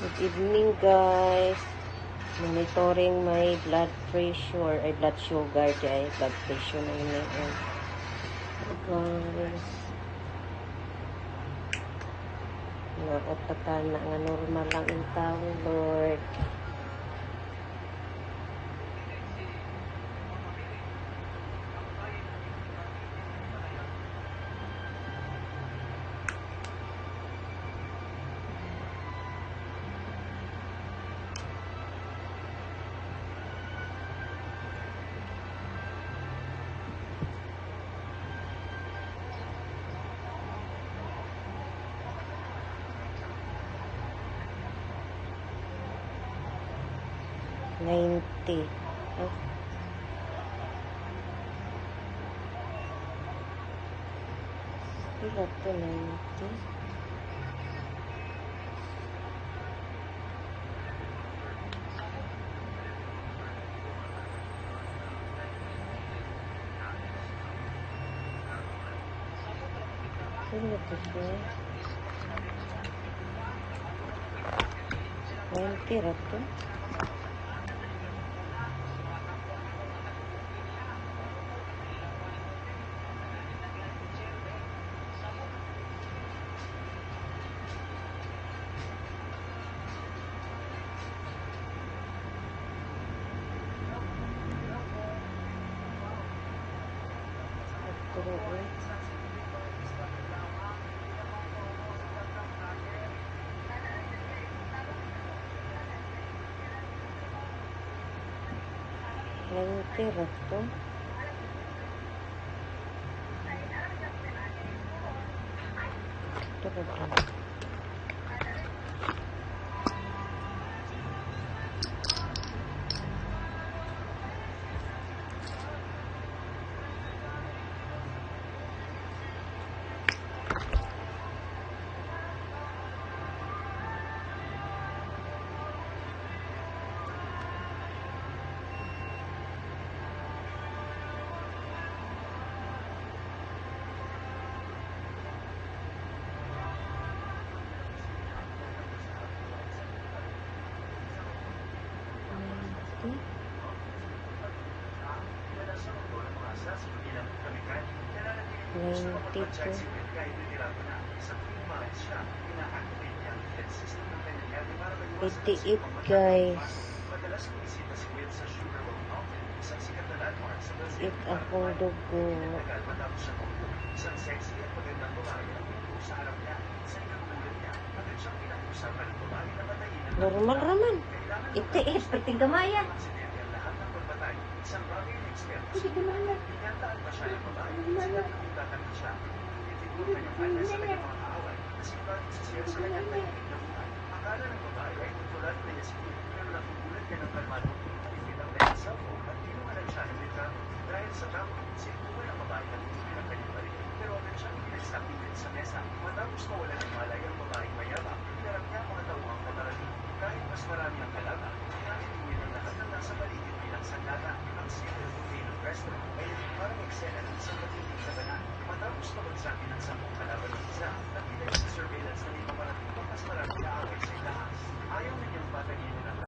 Good evening, guys. Monitoring my blood pressure, ay blood sugar, ay blood pressure na yun. Guys, naotatan na nga normal lang yung tao, Lord. $90. Oh. Ilan to, 90? Sino to siya? 90 ra to? Tira to. $88, guys. Eat akong dugo. Normal raman. Iti-it, pati gamaya. Pati gamaya. Akala ng babae ay tutulad na Yasmin, pero nagugulat niya ng kalmado at itinang dahil sa phone at tinungalan siya ng litrato. Dahil sa tama, sinubukan ng babae na tutulin ang kanyang balik, pero agad siyang pinagsabi din sa mesa. Matapos mawala ng malay ang babaeng mayabang, hinarap niya ang mga tauhang katarating. Kahit mas marami ang kalaban, pinakituloy ng lahat ng nasa paligid bilang sandata. Ang single volcano restaurant ay naging parang eksena ng isang matinding labanan. Matapos mabagsakin ng 10 kalaban ng isa, nakita niya sa surveillance na may paparating mas maraming kaaway sa itaas. Ayaw na niyang patayin